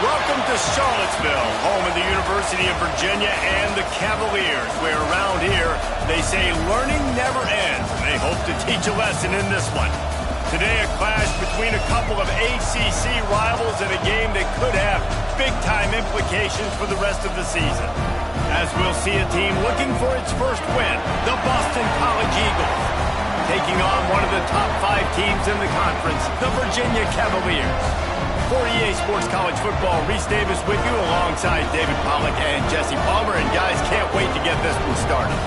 Welcome to Charlottesville, home of the University of Virginia and the Cavaliers, where around here they say learning never ends. They hope to teach a lesson in this one. Today, a clash between a couple of ACC rivals in a game that could have big-time implications for the rest of the season. As we'll see a team looking for its first win, the Boston College Eagles, taking on one of the top 5 teams in the conference, the Virginia Cavaliers. For EA Sports College Football, Reese Davis with you alongside David Pollack and Jesse Palmer. And guys, can't wait to get this one started.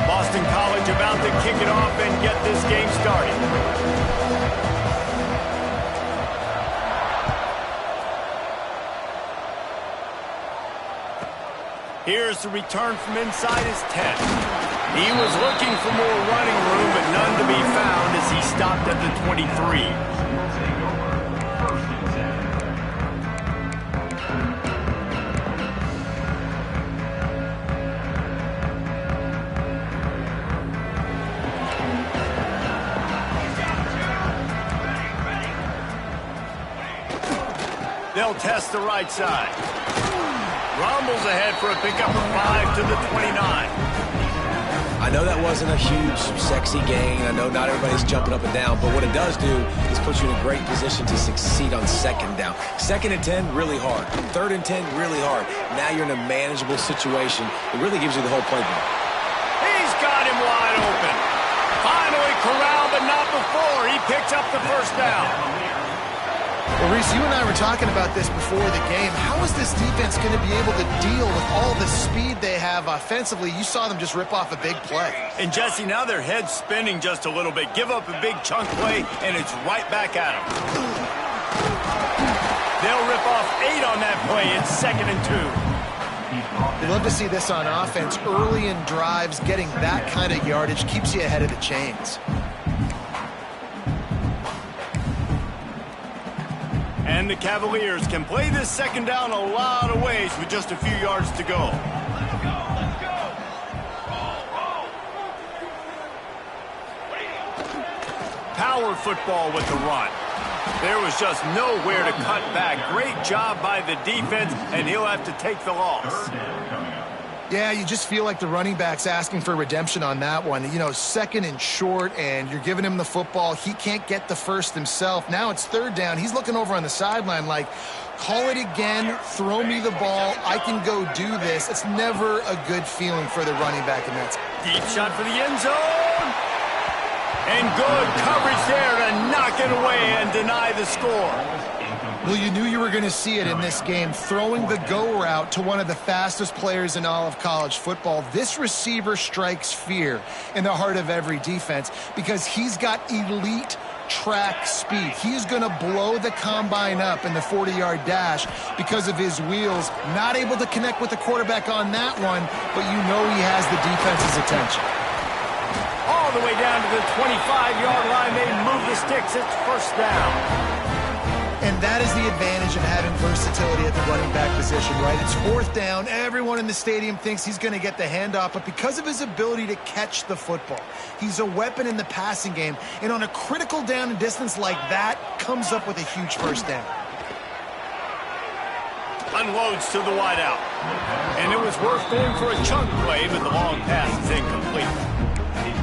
Boston College about to kick it off and get this game started. Here's the return from inside his 10. He was looking for more running room, but none to be found as he stopped at the 23. They'll test the right side. Rumbles ahead for a pickup of 5 to the 29. I know that wasn't a huge, sexy gain. I know not everybody's jumping up and down, but what it does do is put you in a great position to succeed on second down. 2nd and 10, really hard. 3rd and 10, really hard. Now you're in a manageable situation. It really gives you the whole playbook. He's got him wide open. Finally corralled, but not before. He picks up the first down. Well, Reese, you and I were talking about this before the game. How is this defense going to be able to deal with all the speed they have offensively? You saw them just rip off a big play. And, Jesse, now their head's spinning just a little bit. Give up a big chunk play, and it's right back at them. They'll rip off 8 on that play. It's 2nd and 2. You love to see this on offense. Early in drives, getting that kind of yardage keeps you ahead of the chains. And the Cavaliers can play this second down a lot of ways with just a few yards to go. Let's go, let's go. Roll. Power football with the run. There was just nowhere to cut back. Great job by the defense, and he'll have to take the loss. Yeah, you just feel like the running back's asking for redemption on that one. You know, 2nd and short, and you're giving him the football. He can't get the first himself. Now it's 3rd down. He's looking over on the sideline like, call it again, throw me the ball, I can go do this. It's never a good feeling for the running back in that. Deep shot for the end zone. And good coverage there to knock it away and deny the score. Well, you knew you were going to see it in this game, throwing the go route to one of the fastest players in all of college football. This receiver strikes fear in the heart of every defense because he's got elite track speed. He's going to blow the combine up in the 40-yard dash because of his wheels. Not able to connect with the quarterback on that one, but you know he has the defense's attention. All the way down to the 25-yard line. They move the sticks. It's first down. And that is the advantage of having versatility at the running back position, right? It's 4th down. Everyone in the stadium thinks he's going to get the handoff, but because of his ability to catch the football, he's a weapon in the passing game. And on a critical down and distance like that, comes up with a huge first down. Unloads to the wideout. And it was worth going for a chunk play, but the long pass is incomplete.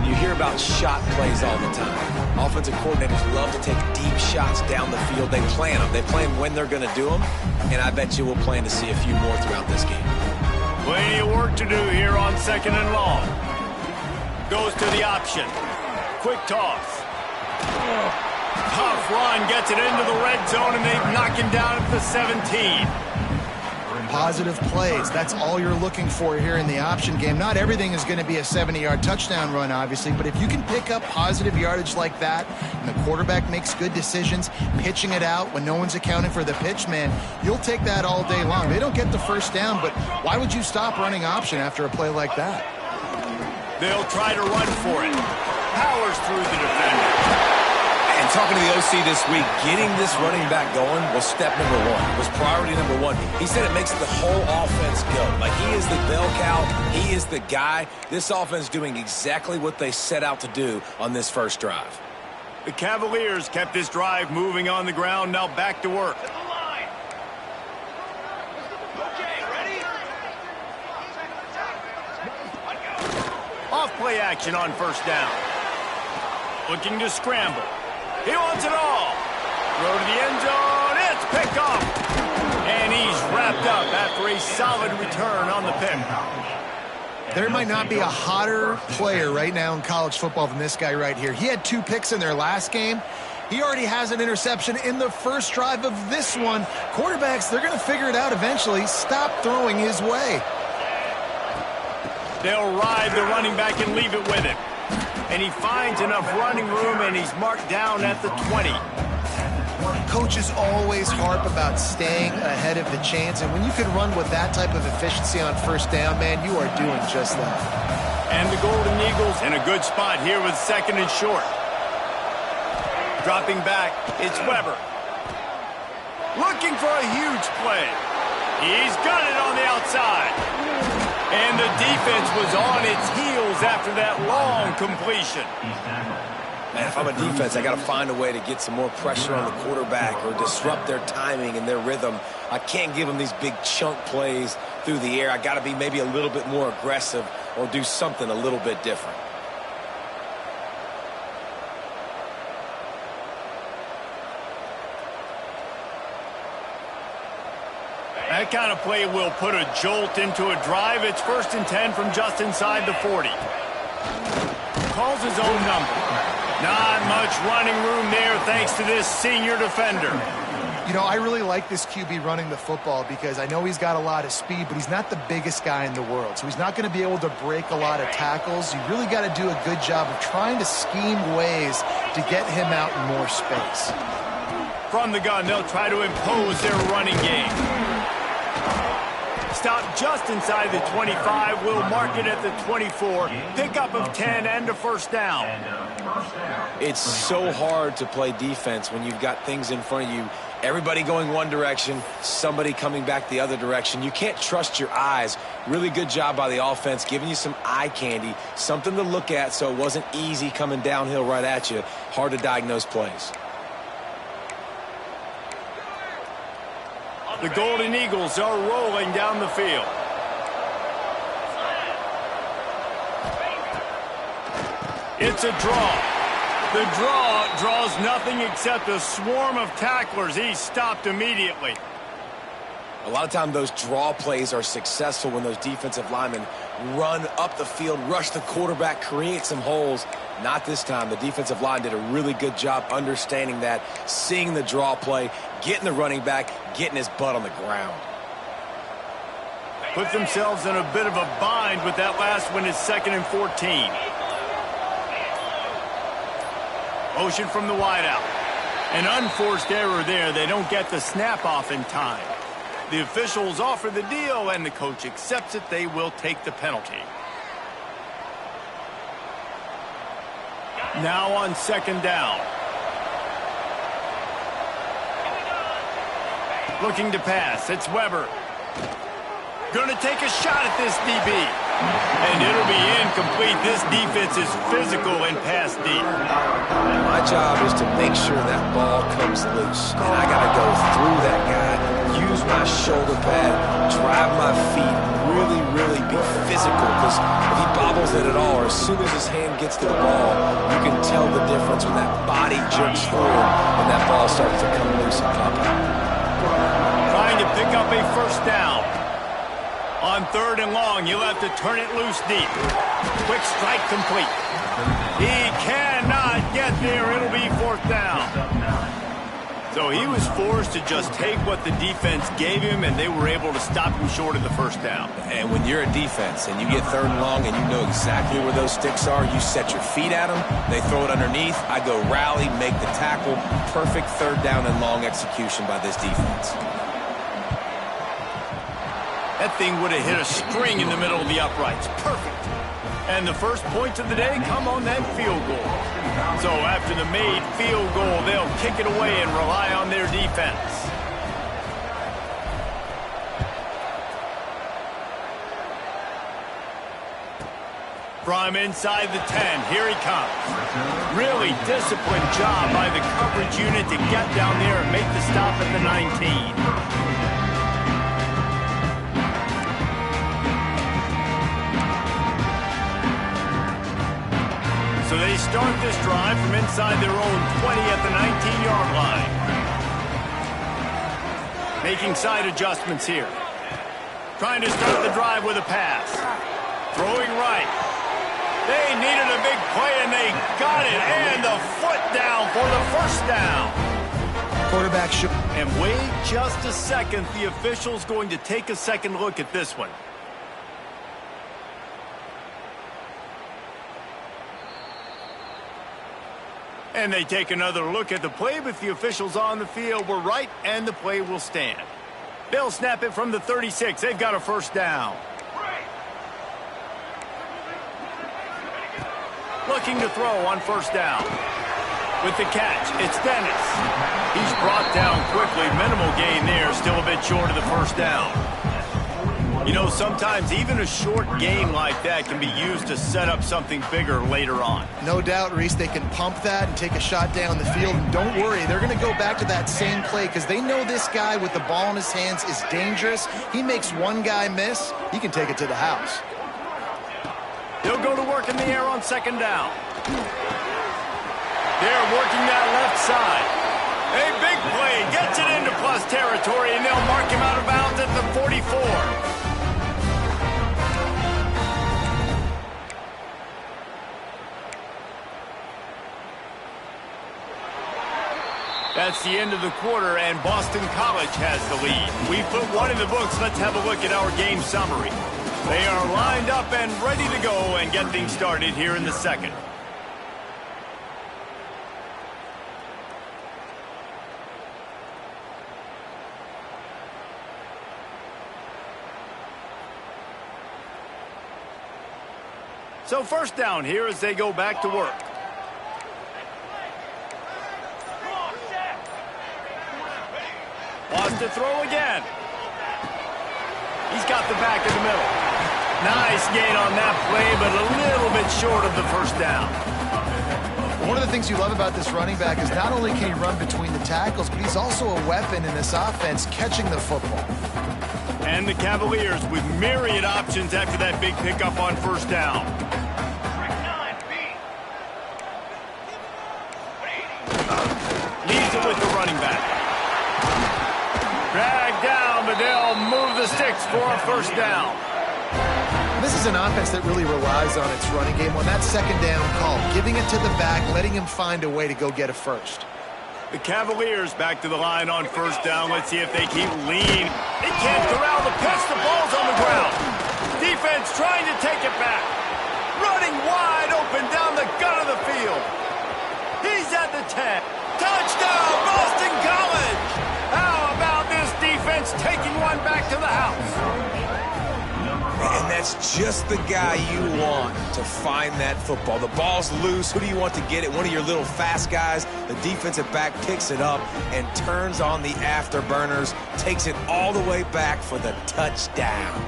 You hear about shot plays all the time. Offensive coordinators love to take deep shots down the field. They plan them. They plan when they're going to do them, and I bet you we'll plan to see a few more throughout this game. Plenty of work to do here on 2nd and long. Goes to the option. Quick toss. Tough run, gets it into the red zone, and they knock him down at the 17. Positive plays. That's all you're looking for here in the option game. Not everything is going to be a 70-yard touchdown run, obviously, but if you can pick up positive yardage like that, and the quarterback makes good decisions, pitching it out when no one's accounting for the pitch, man, you'll take that all day long. They don't get the first down, but why would you stop running option after a play like that? They'll try to run for it. Powers through the defender. And talking to the OC this week, getting this running back going was step number one. It was priority number one. He said it makes the whole offense go. Like, he is the bell cow. He is the guy. This offense doing exactly what they set out to do on this first drive. The Cavaliers kept this drive moving on the ground. Now back to work. At the line. Okay, ready? Off play action on first down. Looking to scramble. He wants it all. Throw to the end zone. It's picked off. And he's wrapped up after a solid return on the pick. There might not be a hotter player right now in college football than this guy right here. He had 2 picks in their last game. He already has an interception in the first drive of this one. Quarterbacks, they're going to figure it out eventually. Stop throwing his way. They'll ride the running back and leave it with him. And he finds enough running room, and he's marked down at the 20. Coaches always harp about staying ahead of the chains, and when you can run with that type of efficiency on first down, man, you are doing just that. And the Golden Eagles in a good spot here with second and short. Dropping back, it's Weber. Looking for a huge play. He's got it on the outside. And the defense was on its heels after that long completion. Man, if I'm a defense, I got to find a way to get some more pressure on the quarterback or disrupt their timing and their rhythm. I can't give them these big chunk plays through the air. I got to be maybe a little bit more aggressive or do something a little bit different. That kind of play will put a jolt into a drive. It's 1st and 10 from just inside the 40. Calls his own number. Not much running room there thanks to this senior defender. You know, I really like this QB running the football because I know he's got a lot of speed, but he's not the biggest guy in the world. So he's not going to be able to break a lot of tackles. You really got to do a good job of trying to scheme ways to get him out in more space. From the gun, they'll try to impose their running game. Stop just inside the 25. We'll mark it at the 24. Pickup of 10 and a first down. It's so hard to play defense when you've got things in front of you. Everybody going one direction, somebody coming back the other direction. You can't trust your eyes. Really good job by the offense, giving you some eye candy, something to look at so it wasn't easy coming downhill right at you. Hard to diagnose plays. The Golden Eagles are rolling down the field. It's a draw. The draw draws nothing except a swarm of tacklers. He's stopped immediately. A lot of times those draw plays are successful when those defensive linemen run up the field, rush the quarterback, create some holes. Not this time. The defensive line did a really good job understanding that, seeing the draw play, getting the running back, getting his butt on the ground. Put themselves in a bit of a bind with that last one. Is 2nd and 14. Motion from the wideout. An unforced error there. They don't get the snap off in time. The officials offer the deal, and the coach accepts it. They will take the penalty. Now on 2nd down. Looking to pass. It's Weber. Going to take a shot at this DB. And it'll be incomplete. This defense is physical and pass deep. My job is to make sure that ball comes loose. And I got to go through that guy, use my shoulder pad, drive my feet, really be physical. Because if he bobbles it at all, or as soon as his hand gets to the ball, you can tell the difference when that body jerks forward and that ball starts to come loose and pop out. Trying to pick up a first down. On 3rd and long, you'll have to turn it loose deep. Quick strike complete. He cannot get there. It'll be 4th down. So he was forced to just take what the defense gave him, and they were able to stop him short of the first down. And when you're a defense and you get 3rd and long and you know exactly where those sticks are, you set your feet at them, they throw it underneath, I go rally, make the tackle. Perfect 3rd down and long execution by this defense. That thing would have hit a string in the middle of the uprights. Perfect. And the first points of the day come on that field goal. So after the made field goal, they'll kick it away and rely on their defense. From inside the 10, here he comes. Really disciplined job by the coverage unit to get down there and make the stop at the 19. So they start this drive from inside their own 20 at the 19-yard line. Making side adjustments here. Trying to start the drive with a pass. Throwing right. They needed a big play, and they got it. And the foot down for the first down. Quarterback should. And wait just a second. The official's going to take a second look at this one. And they take another look at the play, but the officials on the field were right, and the play will stand. They'll snap it from the 36. They've got a first down. Looking to throw on first down. With the catch, it's Dennis. He's brought down quickly. Minimal gain there, still a bit short of the first down. You know, sometimes even a short gain like that can be used to set up something bigger later on. No doubt, Reese, they can pump that and take a shot down the field. And don't worry, they're going to go back to that same play because they know this guy with the ball in his hands is dangerous. He makes one guy miss, he can take it to the house. They'll go to work in the air on second down. They're working that left side. A big play gets it into plus territory, and they'll mark him out of bounds at the 44. That's the end of the quarter, and Boston College has the lead. We put one in the books. Let's have a look at our game summary. They are lined up and ready to go and get things started here in the second. So first down here as they go back to work. Wants to throw again. He's got the back in the middle. Nice gain on that play, but a little bit short of the first down. One of the things you love about this running back is not only can he run between the tackles, but he's also a weapon in this offense catching the football. And the Cavaliers with myriad options after that big pickup on first down. Leads it with the running back. Dragged down, but they'll move the sticks for a first down. This is an offense that really relies on its running game on that second down call, giving it to the back, letting him find a way to go get a first. The Cavaliers back to the line on first down. Let's see if they keep lean. They can't corral the pitch. The ball's on the ground. Defense trying to take it back. Running wide open down the gut of the field. He's at the 10. Touchdown, Boston College! How about this defense taking one back to the house? And that's just the guy you want to find that football. The ball's loose. Who do you want to get it? One of your little fast guys. The defensive back picks it up and turns on the afterburners, takes it all the way back for the touchdown.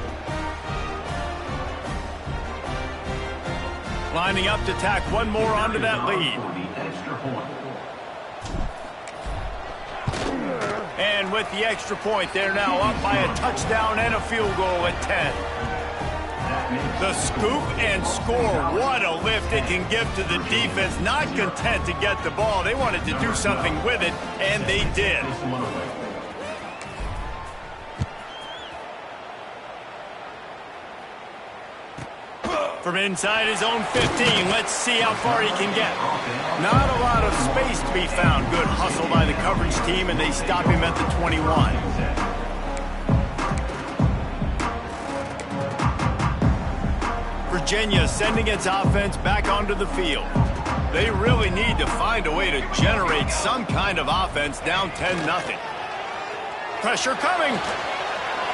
Lining up to tack one more onto that lead. And with the extra point, they're now up by a touchdown and a field goal at 10. The scoop and score. What a lift it can give to the defense. Not content to get the ball. They wanted to do something with it, and they did. From inside his own 15, let's see how far he can get. Not a lot of space to be found. Good hustle by the coverage team, and they stop him at the 21. Virginia sending its offense back onto the field. They really need to find a way to generate some kind of offense down 10-0. Pressure coming.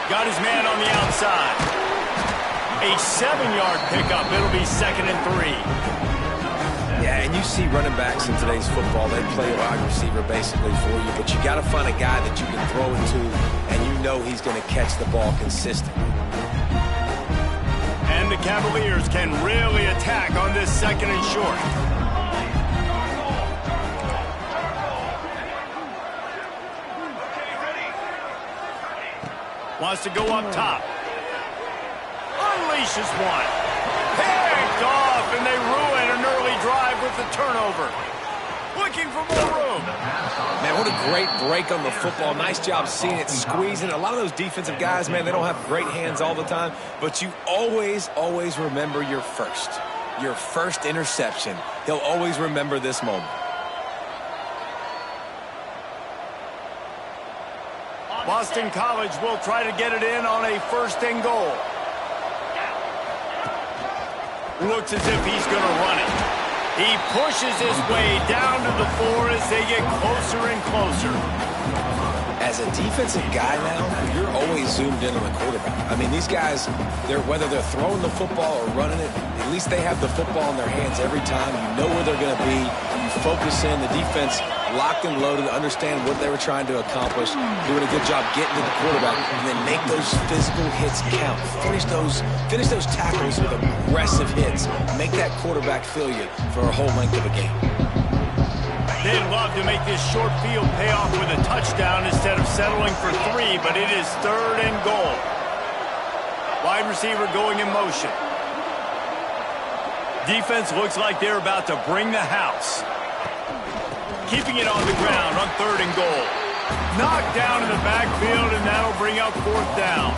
Got his man on the outside. A 7-yard pickup. It'll be 2nd and 3. Yeah, and you see running backs in today's football, they play a wide receiver basically for you, but you got to find a guy that you can throw it to, and you know he's going to catch the ball consistently. And the Cavaliers can really attack on this 2nd and short. Wants to go up top. Unleashes one. Picked off, and they ruin an early drive with the turnover. Looking for more room. Man, what a great break on the football. Nice job seeing it, squeezing. A lot of those defensive guys, man, they don't have great hands all the time, but you always remember your first interception. He'll always remember this moment. Boston College will try to get it in on a 1st and goal. Looks as if he's going to run it. He pushes his way down to the 4 as they get closer and closer. As a defensive guy now, you're always zoomed in on the quarterback. I mean, these guys, whether they're throwing the football or running it, at least they have the football in their hands every time. You know where they're going to be. You focus in. The defense locked and loaded, understand what they were trying to accomplish, doing a good job getting to the quarterback, and then make those physical hits count. Finish those tackles with aggressive hits. Make that quarterback feel you for a whole length of a game. They'd love to make this short field pay off with a touchdown instead of settling for 3, but it is 3rd and goal. Wide receiver going in motion. Defense looks like they're about to bring the house. Keeping it on the ground on 3rd and goal. Knocked down in the backfield, and that'll bring up 4th down.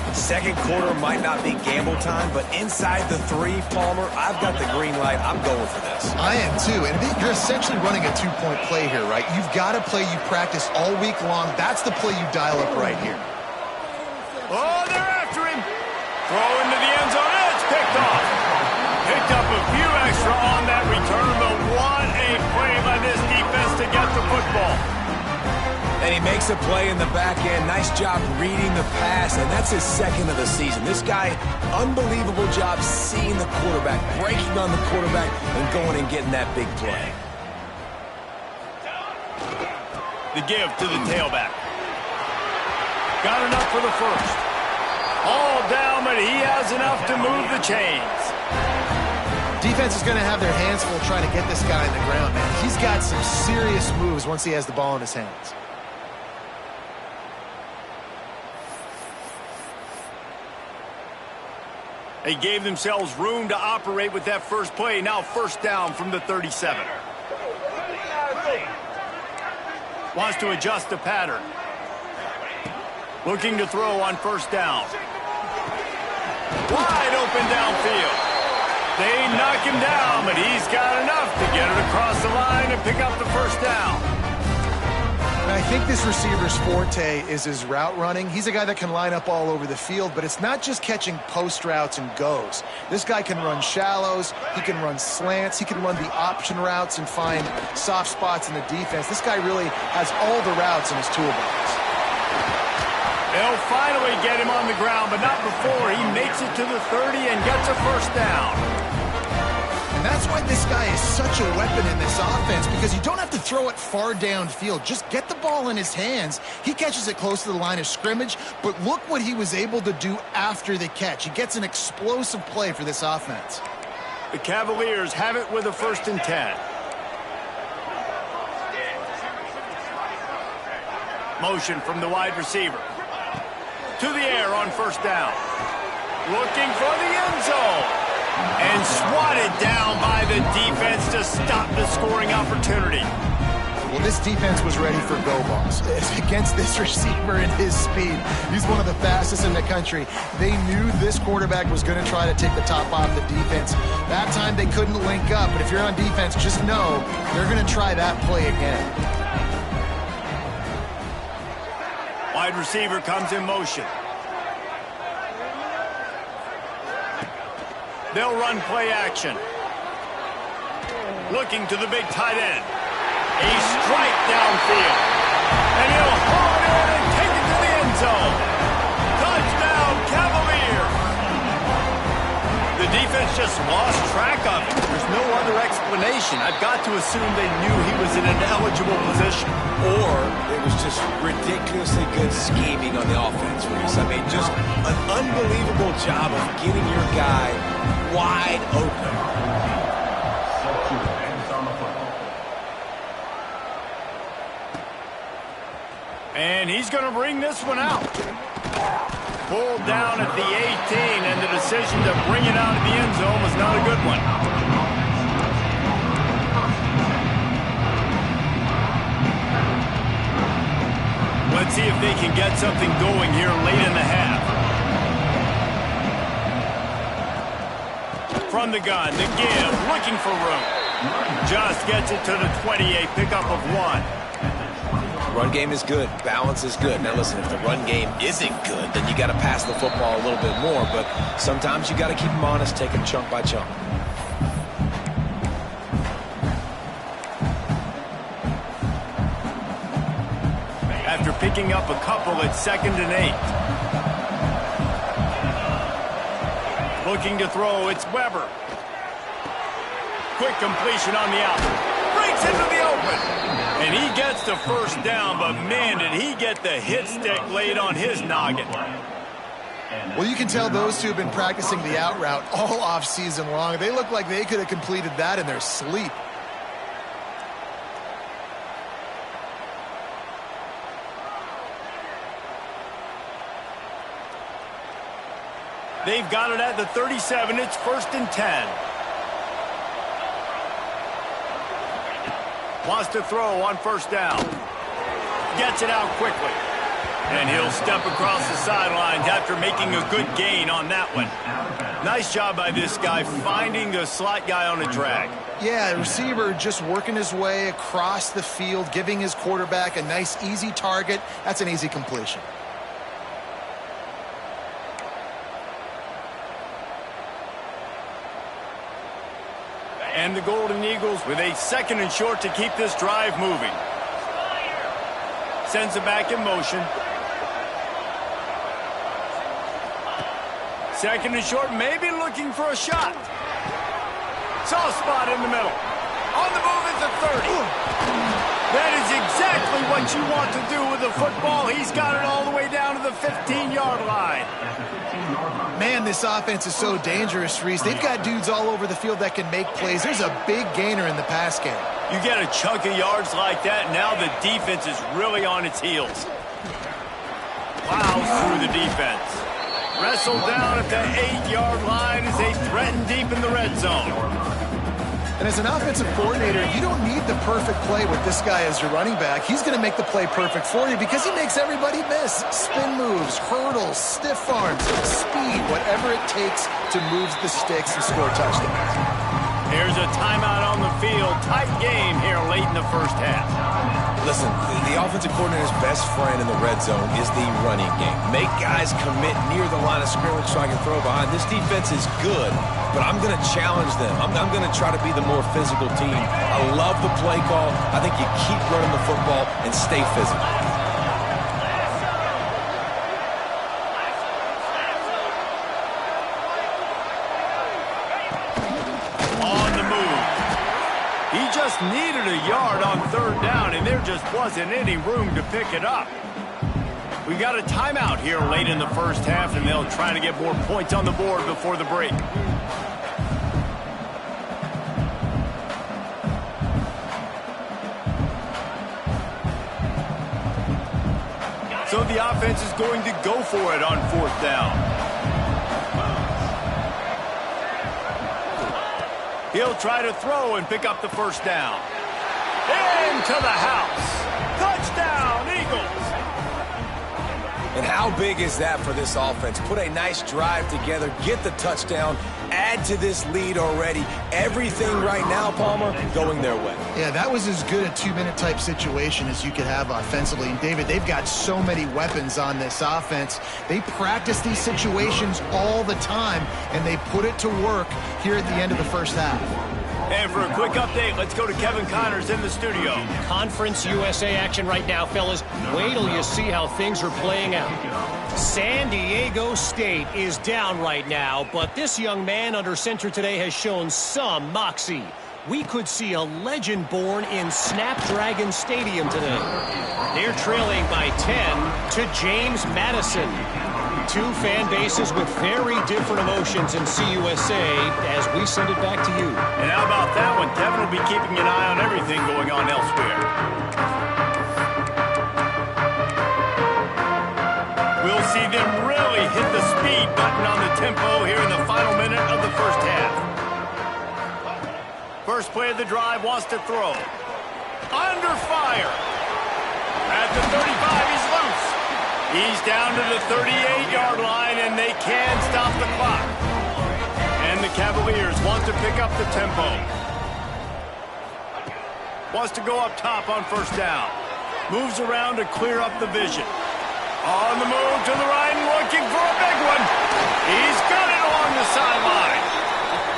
Second quarter might not be gamble time, but inside the 3, Palmer, I've got the green light. I'm going for this. I am too. And you're essentially running a 2-point play here, right? You've got a play you practice all week long. That's the play you dial up right here. Oh, they're after him. Throw into the end zone. It's picked off. Picked up a few extra on that return, but what a play by this defense to get the football. And he makes a play in the back end. Nice job reading the pass, and that's his 2nd of the season. This guy, unbelievable job seeing the quarterback, breaking on the quarterback, and going and getting that big play. The give to the tailback. Got enough for the 1st. All down, but he has enough to move the chains. Defense is going to have their hands full trying to get this guy in the ground, man. He's got some serious moves once he has the ball in his hands. They gave themselves room to operate with that first play. Now 1st down from the 37. Wants to adjust the pattern. Looking to throw on 1st down. Wide open downfield. They knock him down, but he's got enough to get it across the line and pick up the 1st down. I think this receiver's forte is his route running. He's a guy that can line up all over the field, but it's not just catching post routes and goes. This guy can run shallows, he can run slants, he can run the option routes and find soft spots in the defense. This guy really has all the routes in his toolbox. They'll finally get him on the ground, but not before he makes it to the 30 and gets a 1st down. And that's why this guy is such a weapon in this offense, because you don't have to throw it far downfield. Just get the ball in his hands. He catches it close to the line of scrimmage, but look what he was able to do after the catch. He gets an explosive play for this offense. The Cavaliers have it with a 1st and 10. Motion from the wide receiver. To the air on 1st down. Looking for the end zone. And swatted down by the defense to stop the scoring opportunity. Well, this defense was ready for go balls. Against this receiver and his speed, he's one of the fastest in the country. They knew this quarterback was going to try to take the top off the defense. That time they couldn't link up, but if you're on defense, just know they're going to try that play again. Wide receiver comes in motion. They'll run play action. Looking to the big tight end. A strike downfield. And he'll haul it in and take it to the end zone. Touchdown, Cavaliers. defense just lost track of it. There's no other explanation. I've got to assume they knew he was in an eligible position. Or it was just ridiculously good scheming on the offense, Reese. I mean, just an unbelievable job of getting your guy wide open. And he's going to bring this one out. Pulled down at the 18, and the decision to bring it out of the end zone was not a good one. Let's see if they can get something going here late in the half. From the gun, the give, looking for room. Just gets it to the 28, pickup of 1. Run game is good. Balance is good. Now, listen, if the run game isn't good, then you got to pass the football a little bit more. But sometimes you got to keep them honest, take them chunk by chunk. After picking up a couple, it's 2nd and 8. Looking to throw, it's Weber. Quick completion on the out. Breaks into the open. And he gets the first down, but man, did he get the hit stick laid on his noggin. Well, you can tell those two have been practicing the out route all off season long. They look like they could have completed that in their sleep. They've got it at the 37. It's 1st and 10. Wants to throw on 1st down. Gets it out quickly. And he'll step across the sidelines after making a good gain on that one. Nice job by this guy finding the slot guy on a drag. Yeah, the receiver just working his way across the field, giving his quarterback a nice, easy target. That's an easy completion. And the Golden Eagles with a 2nd and short to keep this drive moving. Sends it back in motion. 2nd and short, maybe looking for a shot. Soft spot in the middle. On the move is the 30. That is exactly what you want to do with the football. He's got it all the way down to the 15-yard line. Man, this offense is so dangerous, Reese. They've got dudes all over the field that can make plays. There's a big gainer in the pass game. You get a chunk of yards like that, now the defense is really on its heels. Plows through the defense. Wrestled down at the 8-yard line as they threaten deep in the red zone. And as an offensive coordinator, you don't need the perfect play with this guy as your running back. He's going to make the play perfect for you because he makes everybody miss. Spin moves, hurdles, stiff arms, speed, whatever it takes to move the sticks and score touchdowns. Here's a timeout on the field. Tight game here late in the first half. Listen, the offensive coordinator's best friend in the red zone is the running game. Make guys commit near the line of scrimmage so I can throw behind. This defense is good, but I'm going to challenge them. I'm going to try to be the more physical team. I love the play call. I think you keep running the football and stay physical. Needed a yard on 3rd down, and there just wasn't any room to pick it up. We got a timeout here late in the first half, and they'll try to get more points on the board before the break. So the offense is going to go for it on 4th down. He'll try to throw and pick up the 1st down. Into the house. Touchdown, Eagles. And how big is that for this offense? Put a nice drive together, get the touchdown, add to this lead already. Everything right now, Palmer, going their way. Yeah, that was as good a 2-minute type situation as you could have offensively. And, David, they've got so many weapons on this offense. They practice these situations all the time, and they put it to work here at the end of the first half. And for a quick update, let's go to Kevin Connors in the studio. Conference USA action right now, fellas. Wait till you see how things are playing out. San Diego State is down right now, but this young man under center today has shown some moxie. We could see a legend born in Snapdragon Stadium today. They're trailing by 10 to James Madison. Two fan bases with very different emotions in CUSA as we send it back to you. And how about that one? Kevin will be keeping an eye on everything going on elsewhere. We'll see them really hit the speed button on the tempo here in the final minute of the first half. First play of the drive, wants to throw. Under fire. At the 35, he's loose. He's down to the 38-yard line, and they can stop the clock. And the Cavaliers want to pick up the tempo. Wants to go up top on first down. Moves around to clear up the vision. On the move to the right and looking for a big one. He's got it along the sideline.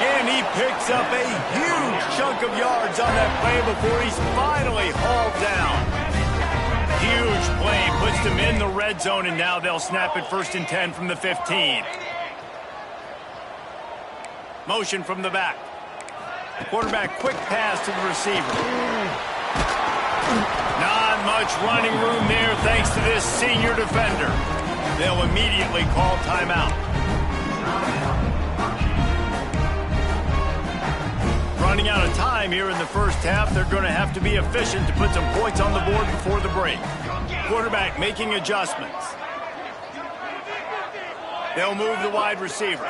And he picks up a huge chunk of yards on that play before he's finally hauled down. Huge play, puts them in the red zone, and now they'll snap it 1st and 10 from the 15. Motion from the back. Quarterback, quick pass to the receiver. Not much running room there thanks to this senior defender. They'll immediately call timeout. Running out of time here in the first half. They're going to have to be efficient to put some points on the board before the break. Quarterback making adjustments. They'll move the wide receiver.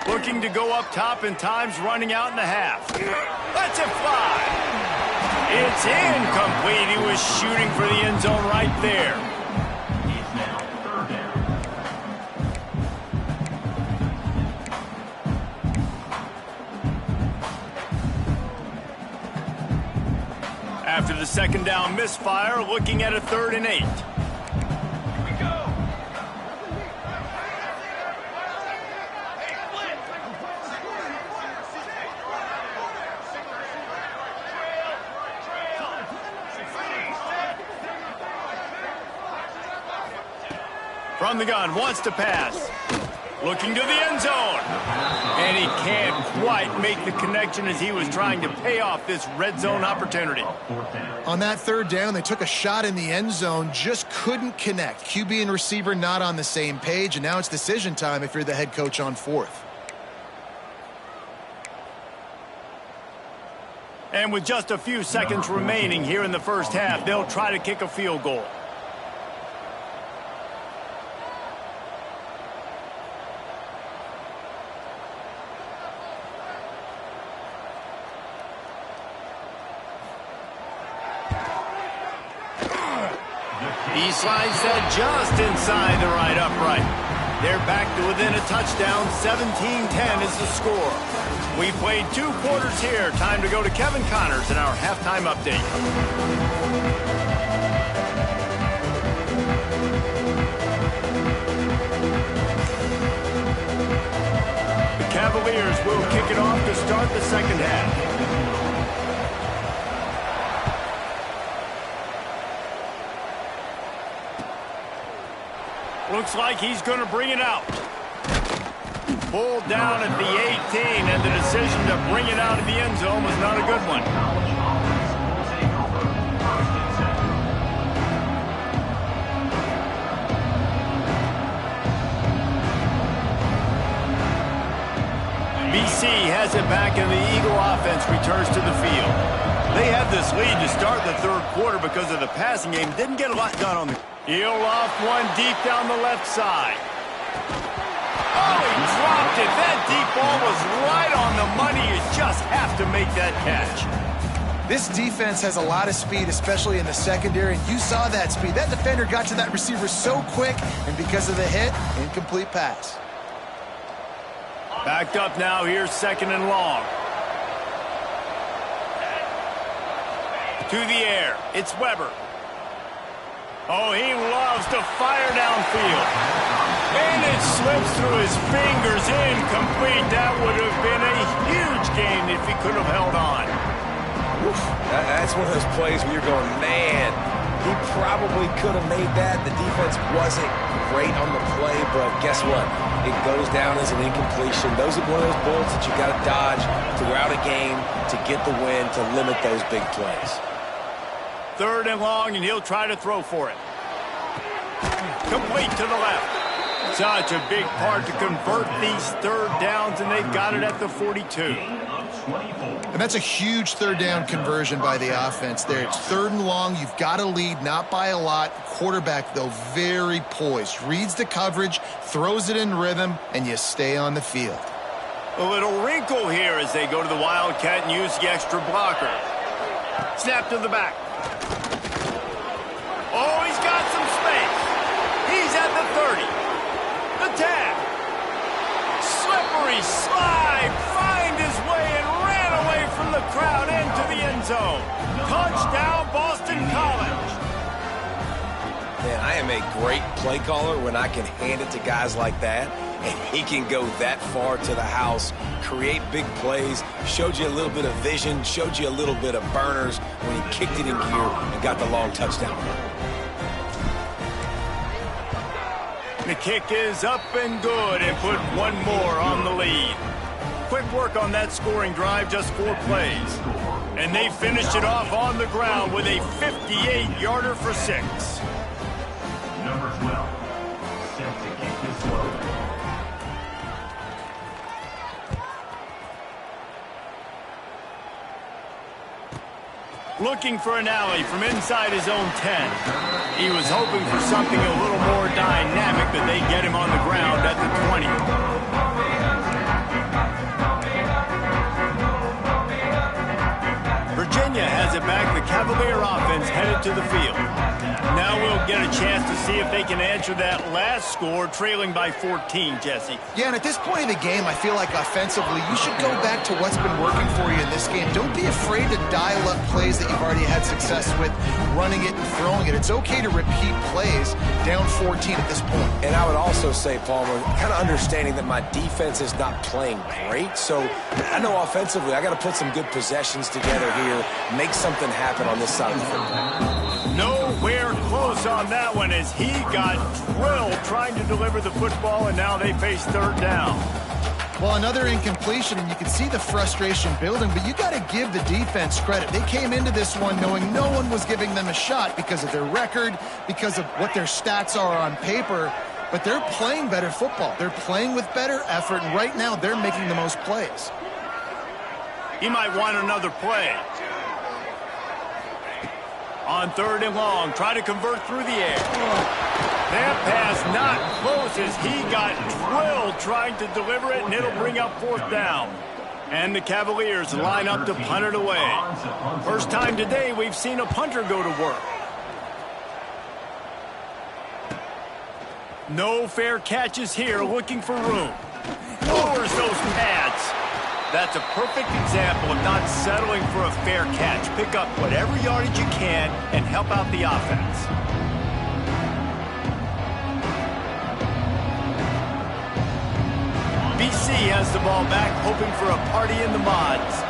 Looking to go up top, and time's running out in the half. Let's it fly. It's incomplete. He was shooting for the end zone right there. After the second down misfire, looking at a 3rd and 8. From the gun, wants to pass. Looking to the end zone. And he can't quite make the connection as he was trying to pay off this red zone opportunity. On that 3rd down, they took a shot in the end zone, just couldn't connect. QB and receiver not on the same page, and now it's decision time if you're the head coach on 4th. And with just a few seconds remaining here in the first half, they'll try to kick a field goal. He slides that just inside the right upright. They're back to within a touchdown. 17-10 is the score. We played 2 quarters here. Time to go to Kevin Connors in our halftime update. The Cavaliers will kick it off to start the second half. Looks like he's going to bring it out. Pulled down at the 18, and the decision to bring it out of the end zone was not a good one. BC has it back, and the Eagle offense returns to the field. They had this lead to start the 3rd quarter because of the passing game. Didn't get a lot done on the... He'll loft one deep down the left side. Oh, he dropped it. That deep ball was right on the money. You just have to make that catch. This defense has a lot of speed, especially in the secondary, and you saw that speed. That defender got to that receiver so quick, and because of the hit, incomplete pass. Backed up now. Here's 2nd and long. To the air. It's Weber. Oh, he loves to fire downfield. And it slips through his fingers, incomplete. That would have been a huge gain if he could have held on. Oof. That's one of those plays where you're going, man, he probably could have made that. The defense wasn't great on the play, but guess what? It goes down as an incompletion. Those are one of those bullets that you got to dodge throughout a game to get the win, to limit those big plays. 3rd and long, and he'll try to throw for it. Complete to the left. Such a big part to convert these 3rd downs, and they've got it at the 42. And that's a huge 3rd down conversion by the offense there. It's 3rd and long. You've got to lead, not by a lot. Quarterback, though, very poised. Reads the coverage, throws it in rhythm, and you stay on the field. A little wrinkle here as they go to the Wildcat and use the extra blocker. Snap to the back. Oh, he's got some space. He's at the 30. The tag. Slippery slide. Find his way and ran away from the crowd into the end zone. Touchdown, Boston College. Man, I am a great play caller when I can hand it to guys like that, and he can go that far to the house, create big plays, showed you a little bit of vision, showed you a little bit of burners when he kicked it in gear and got the long touchdown. The kick is up and good, and put one more on the lead. Quick work on that scoring drive, just 4 plays. And they finished it off on the ground with a 58-yarder for 6. Number 12, set to kick this low. Looking for an alley from inside his own 10. He was hoping for something a little more dynamic, but they get him on the ground at the 20. Virginia has it back. The Cavalier offense headed to the field. Now we'll get a chance to see if they can answer that last score, trailing by 14, Jesse. Yeah, and at this point in the game, I feel like offensively, you should go back to what's been working for you in this game. Don't be afraid to dial up plays that you've already had success with, running it and throwing it. It's okay to repeat plays down 14 at this point. And I would also say, Palmer, kind of understanding that my defense is not playing great, so I know offensively I got to put some good possessions together here, make something happen on this side of the football. Nowhere close on that one as he got drilled trying to deliver the football, and now they face 3rd down. Well, another incompletion, and you can see the frustration building, but you got to give the defense credit. They came into this one knowing no one was giving them a shot because of their record, because of what their stats are on paper, but they're playing better football. They're playing with better effort, and right now they're making the most plays. He might want another play. On 3rd and long, try to convert through the air. That pass not close as he got drilled trying to deliver it, and it'll bring up 4th down. And the Cavaliers line up to punt it away. First time today we've seen a punter go to work. No fair catches here, looking for room. Lowers those pads. That's a perfect example of not settling for a fair catch. Pick up whatever yardage you can and help out the offense. BC has the ball back, hoping for a party in the mods.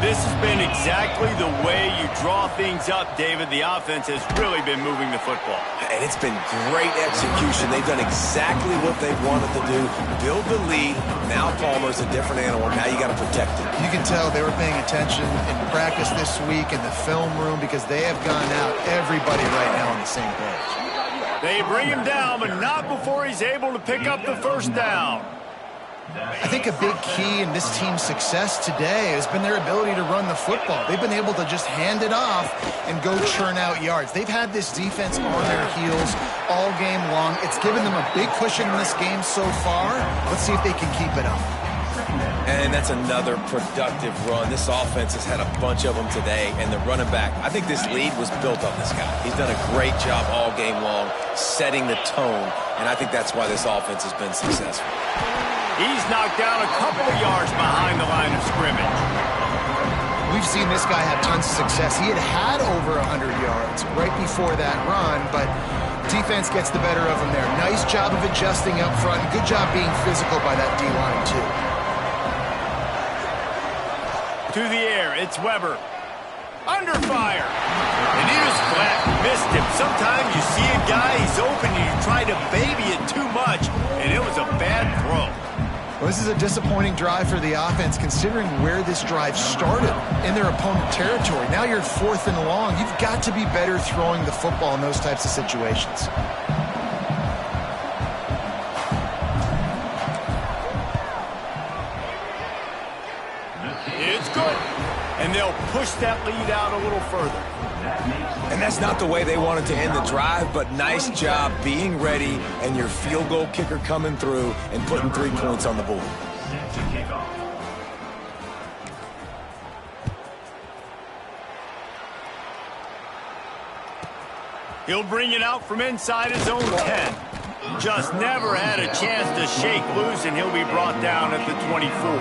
This has been exactly the way you draw things up, David. The offense has really been moving the football. And it's been great execution. They've done exactly what they've wanted to do. Build the lead. Now Palmer's a different animal. Now you got to protect it. You can tell they were paying attention in practice this week in the film room because they have gone out, everybody right now on the same page. They bring him down, but not before he's able to pick up the 1st down. I think a big key in this team's success today has been their ability to run the football. They've been able to just hand it off and go churn out yards. They've had this defense on their heels all game long. It's given them a big cushion in this game so far. Let's see if they can keep it up. And that's another productive run. This offense has had a bunch of them today, and the running back, I think this lead was built on this guy. He's done a great job all game long setting the tone, and I think that's why this offense has been successful. He's knocked down a couple of yards behind the line of scrimmage. We've seen this guy have tons of success. He had over 100 yards right before that run, but defense gets the better of him there. Nice job of adjusting up front. Good job being physical by that D-line, too. To the air, it's Weber. Under fire. And he was flat. Missed him. Sometimes you see a guy, he's open, and you try to baby it too much, and it was a bad throw. Well, this is a disappointing drive for the offense, considering where this drive started in their opponent territory. Now you're 4th and long. You've got to be better throwing the football in those types of situations. It's good. And they'll push that lead out a little further. And that's not the way they wanted to end the drive, but nice job being ready and your field goal kicker coming through and putting 3 points on the board. He'll bring it out from inside his own 10. Just never had a chance to shake loose, and he'll be brought down at the 24.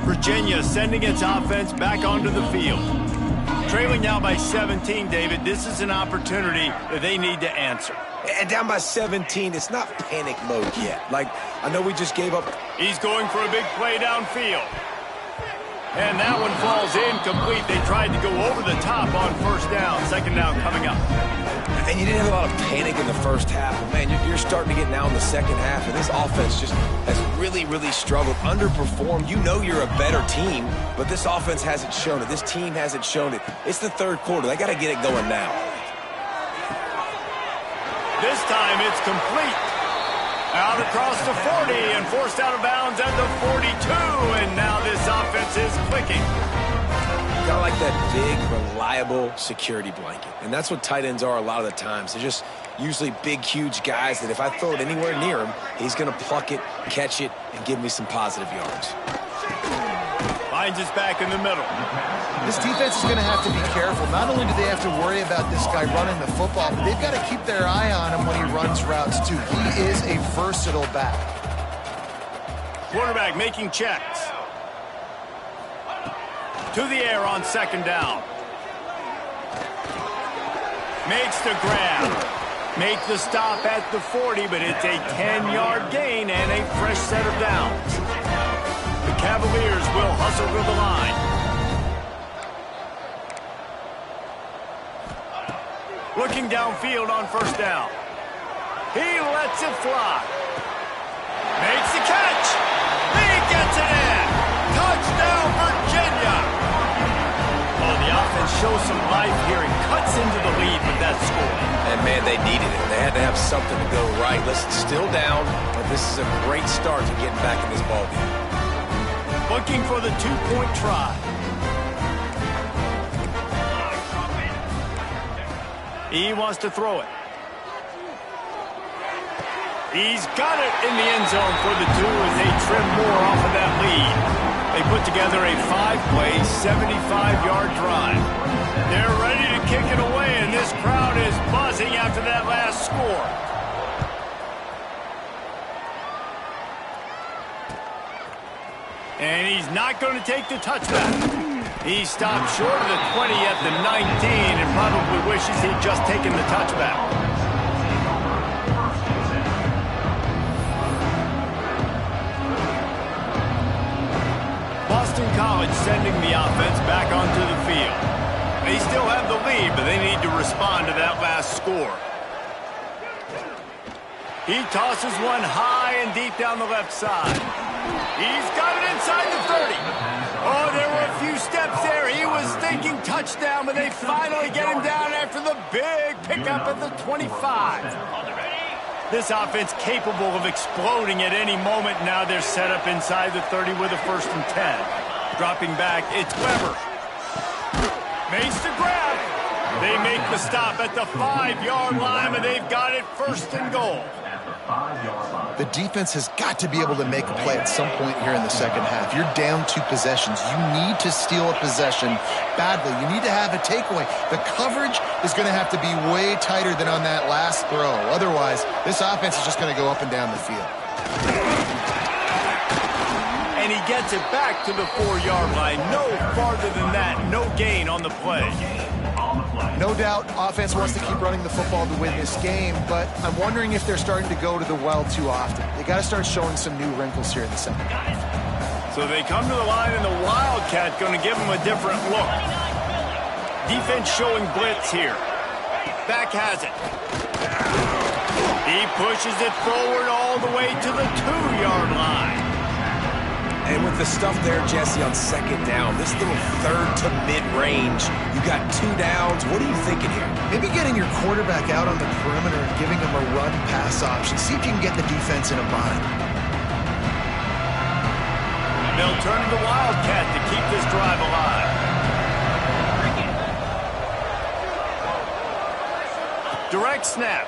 Virginia sending its offense back onto the field. Trailing now by 17, David. This is an opportunity that they need to answer. And down by 17, it's not panic mode yet. Like, I know we just gave up. He's going for a big play downfield. And that one falls incomplete. They tried to go over the top on first down. Second down coming up. And you didn't have a lot of panic in the first half. But man, you're starting to get now in the second half. And this offense just has really, really struggled, underperformed. You know you're a better team, but this offense hasn't shown it. This team hasn't shown it. It's the third quarter. They got to get it going now. This time it's complete. Out across the 40 and forced out of bounds at the 42. And now this offense is clicking. Kind of like that big, reliable security blanket. And that's what tight ends are a lot of the times. They're just usually big, huge guys that if I throw it anywhere near him, he's going to pluck it, catch it, and give me some positive yards. Finds us back in the middle. This defense is going to have to be careful. Not only do they have to worry about this guy running the football, but they've got to keep their eye on him when he runs routes, too. He is a versatile back. Quarterback making checks. To the air on second down. Makes the grab. Make the stop at the 40, but it's a 10-yard gain and a fresh set of downs. The Cavaliers will hustle to the line. Looking downfield on first down. He lets it fly. Makes the catch. He gets it in. Touchdown, Virginia. Oh, the offense shows some life here and cuts into the lead with that score. And, man, they needed it. They had to have something to go right. Listen, still down, but this is a great start to getting back in this ballgame. Looking for the two-point try. He wants to throw it. He's got it in the end zone for the 2 as they trim more off of that lead. They put together a 5-play, 75-yard drive. They're ready to kick it away, and this crowd is buzzing after that last score. And he's not going to take the touchback. He stopped short of the 20 at the 19 and probably wishes he'd just taken the touchback. Boston College sending the offense back onto the field. They still have the lead, but they need to respond to that last score. He tosses one high and deep down the left side. He's got it inside the 30. Oh, there were a few steps there. He was thinking touchdown, but they finally get him down after the big pickup at the 25. This offense capable of exploding at any moment. Now they're set up inside the 30 with a 1st and 10. Dropping back, it's Weber. Makes the grab. They make the stop at the 5-yard line, but they've got it 1st and goal. The defense has got to be able to make a play at some point here in the second half. You're down 2 possessions. You need to steal a possession badly. You need to have a takeaway. The coverage is going to have to be way tighter than on that last throw. Otherwise, this offense is just going to go up and down the field. And he gets it back to the 4-yard line. No farther than that. No gain on the play. No doubt, offense wants to keep running the football to win this game, but I'm wondering if they're starting to go to the well too often. They got to start showing some new wrinkles here in the second. So they come to the line, and the Wildcat going to give them a different look. Defense showing blitz here. Back has it. He pushes it forward all the way to the 2-yard line. And with the stuff there, Jesse, on second down, this little third to mid-range, you got 2 downs. What are you thinking here? Maybe getting your quarterback out on the perimeter and giving him a run-pass option. See if you can get the defense in a bind. They'll turn to the Wildcat to keep this drive alive. Direct snap.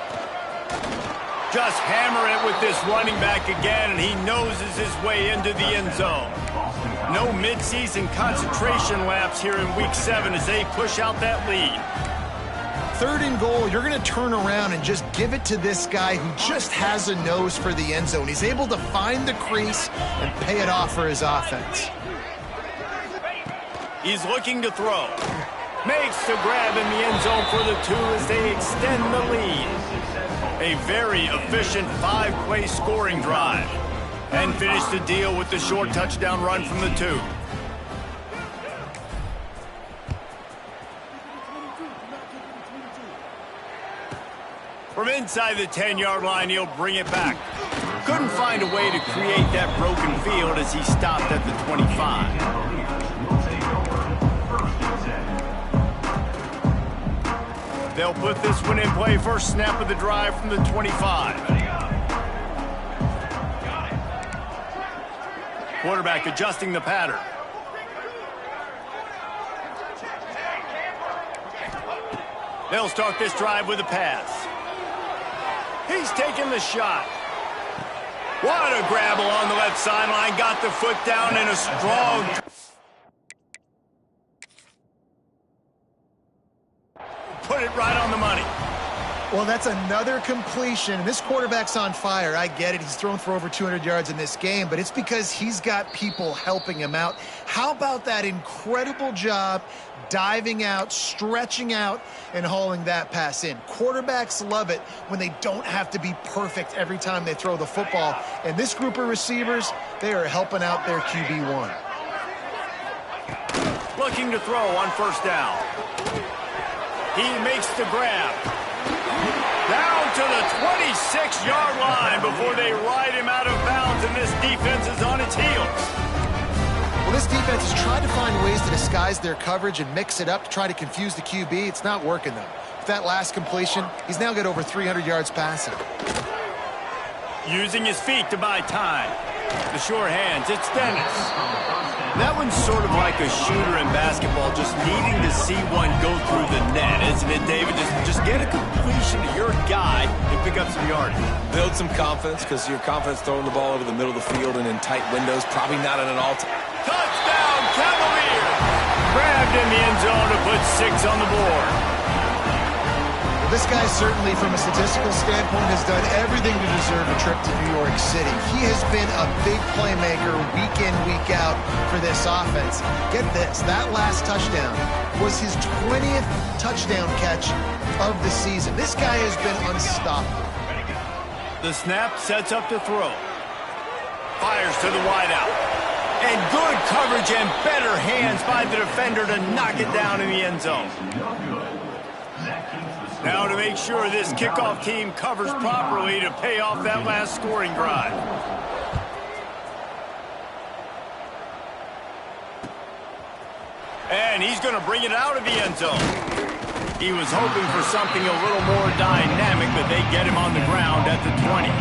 Just hammer it with this running back again, and he noses his way into the end zone. No midseason concentration laps here in Week 7 as they push out that lead. 3rd and goal, you're going to turn around and just give it to this guy who just has a nose for the end zone. He's able to find the crease and pay it off for his offense. He's looking to throw. Makes the grab in the end zone for the 2 as they extend the lead. A very efficient 5-play scoring drive. And finish the deal with the short touchdown run from the 2. From inside the 10-yard line, he'll bring it back. Couldn't find a way to create that broken field as he stopped at the 25. They'll put this one in play. First snap of the drive from the 25. Quarterback adjusting the pattern. They'll start this drive with a pass. He's taking the shot. What a grab along the left sideline. Got the foot down in a strong... Put it right on the money. Well, that's another completion. This quarterback's on fire. I get it. He's thrown for over 200 yards in this game, but it's because he's got people helping him out. How about that incredible job diving out, stretching out, and hauling that pass in? Quarterbacks love it when they don't have to be perfect every time they throw the football. And this group of receivers, they are helping out their QB1. Looking to throw on first down. He makes the grab. Down to the 26-yard line before they ride him out of bounds, and this defense is on its heels. Well, this defense has tried to find ways to disguise their coverage and mix it up to try to confuse the QB. It's not working, though. With that last completion, he's now got over 300 yards passing. Using his feet to buy time. The sure hands, it's Dennis. That one's sort of like a shooter in basketball, just needing to see one go through the net, isn't it, David? Just get a completion to your guy and pick up some yardage. Build some confidence, because your confidence throwing the ball over the middle of the field and in tight windows, probably not at an all-time. Touchdown, Cavaliers! Grabbed in the end zone to put 6 on the board. This guy certainly, from a statistical standpoint, has done everything to deserve a trip to New York City. He has been a big playmaker week in, week out for this offense. Get this, that last touchdown was his 20th touchdown catch of the season. This guy has been unstoppable. The snap sets up to throw. Fires to the wideout. And good coverage and better hands by the defender to knock it down in the end zone. Now to make sure this kickoff team covers properly to pay off that last scoring drive. And he's going to bring it out of the end zone. He was hoping for something a little more dynamic, but they get him on the ground at the 20.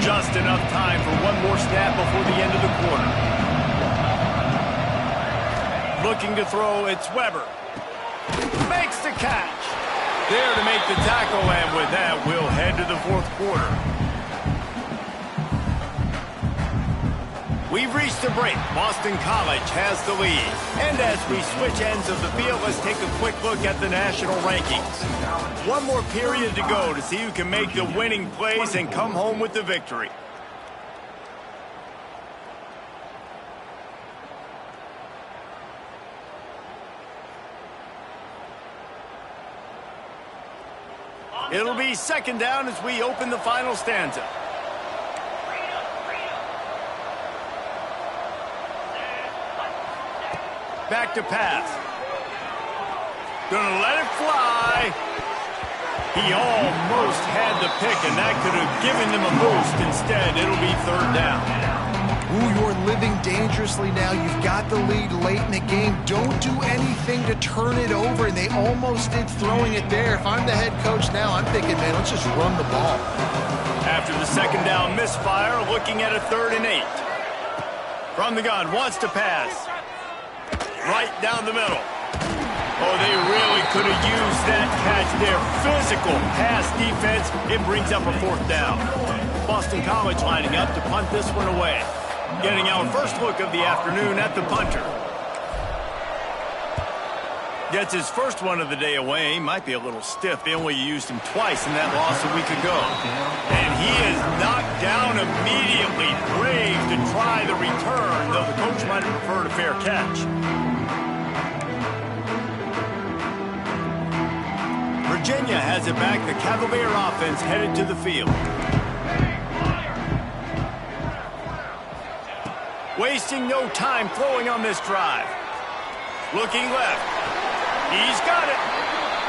Just enough time for one more snap before the end of the quarter. Looking to throw, it's Weber. Makes the catch. There to make the tackle, and with that, we'll head to the fourth quarter. We've reached the break. Boston College has the lead. And as we switch ends of the field, let's take a quick look at the national rankings. One more period to go to see who can make the winning plays and come home with the victory. It'll be second down as we open the final stanza. Back to pass. Gonna let it fly. He almost had the pick, and that could have given them a boost. Instead, it'll be third down. Ooh, you're living dangerously now. You've got the lead late in the game. Don't do anything to turn it over, and they almost did throwing it there. If I'm the head coach now, I'm thinking, man, let's just run the ball. After the second down misfire, looking at a 3rd and 8. From the gun, wants to pass. Right down the middle. Oh, they really could have used that catch there. Physical pass defense. It brings up a 4th down. Boston College lining up to punt this one away. Getting our first look of the afternoon at the punter. Gets his first one of the day away. Might be a little stiff. They only used him twice in that loss a week ago. And he is knocked down immediately. Brave to try the return, though the coach might have preferred a fair catch. Virginia has it back. The Cavalier offense headed to the field. Wasting no time throwing on this drive. Looking left. He's got it.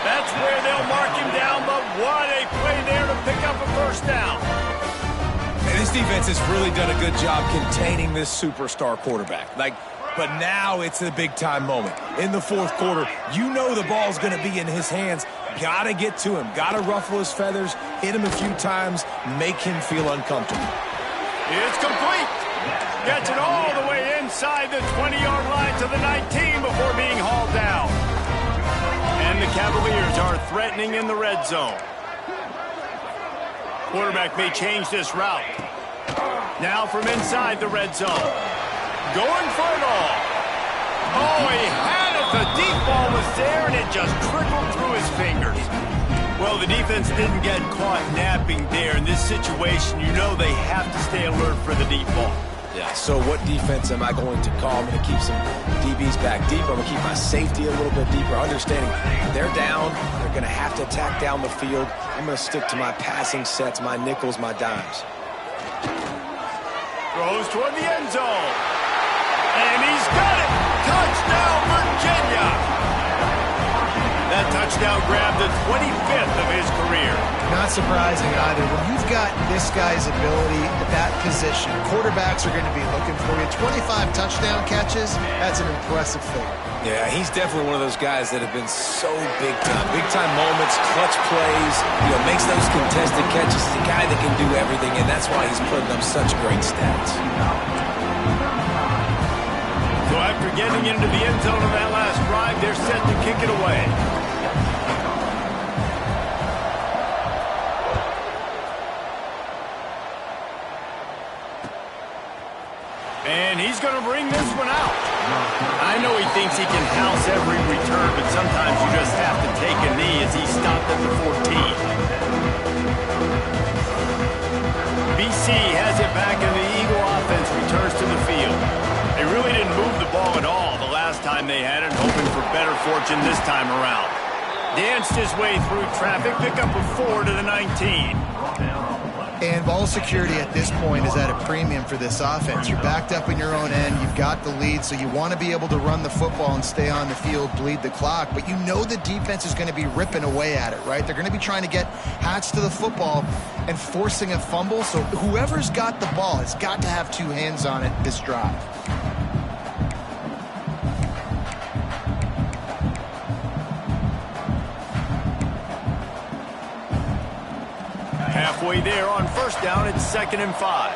That's where they'll mark him down, but what a play there to pick up a first down. And this defense has really done a good job containing this superstar quarterback. But now it's a big-time moment. In the fourth quarter, you know the ball's going to be in his hands. Got to get to him. Got to ruffle his feathers, hit him a few times, make him feel uncomfortable. It's complete. Gets it all the way inside the 20-yard line to the 19 before being hauled down. And the Cavaliers are threatening in the red zone. Quarterback may change this route. Now from inside the red zone. Going for it all. Oh, he had it. The deep ball was there, and it just trickled through his fingers. Well, the defense didn't get caught napping there. In this situation, you know they have to stay alert for the deep ball. Yeah, so what defense am I going to call? I'm going to keep some DBs back deep. I'm going to keep my safety a little bit deeper, understanding they're down. They're going to have to attack down the field. I'm going to stick to my passing sets, my nickels, my dimes. Throws toward the end zone. And he's got it. Touchdown, Virginia. That touchdown grabbed the 25th of his career. Not surprising either. When you've got this guy's ability at that position, quarterbacks are going to be looking for you. 25 touchdown catches, that's an impressive thing. Yeah, he's definitely one of those guys that have been so big time. Big time moments, clutch plays, makes those contested catches. He's a guy that can do everything, and that's why he's putting up such great stats. So after getting into the end zone of that last drive, they're set to kick it away. And he's going to bring this one out. I know he thinks he can house every return, but sometimes you just have to take a knee as he stopped at the 14. BC has it back, and the Eagle offense returns to the field. They really didn't move the ball at all the last time they had it, hoping for better fortune this time around. Danced his way through traffic, pick up a 4 to the 19. And ball security at this point is at a premium for this offense. You're backed up in your own end. You've got the lead, so you want to be able to run the football and stay on the field, bleed the clock. But you know the defense is going to be ripping away at it, right? They're going to be trying to get Hats to the football and forcing a fumble. So whoever's got the ball has got to have two hands on it this drive. Halfway there on first down, it's 2nd and 5.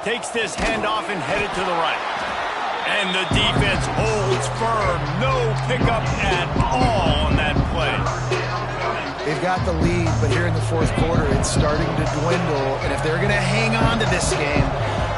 Takes this handoff and headed to the right. And the defense holds firm. No pickup at all on that play. They've got the lead, but here in the fourth quarter, it's starting to dwindle. And if they're going to hang on to this game,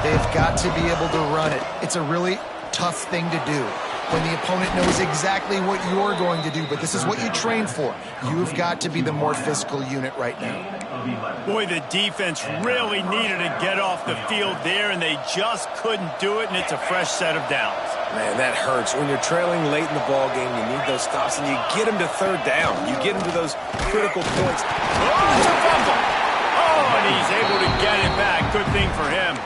they've got to be able to run it. It's a really tough thing to do when the opponent knows exactly what you're going to do, but this is what you train for. You've got to be the more physical unit right now. Boy, the defense really needed to get off the field there, and they just couldn't do it, and it's a fresh set of downs. Man, that hurts. When you're trailing late in the ball game, you need those stops, and you get them to third down. You get them to those critical points. Oh, it's a fumble. Oh, and he's able to get it back. Good thing for him.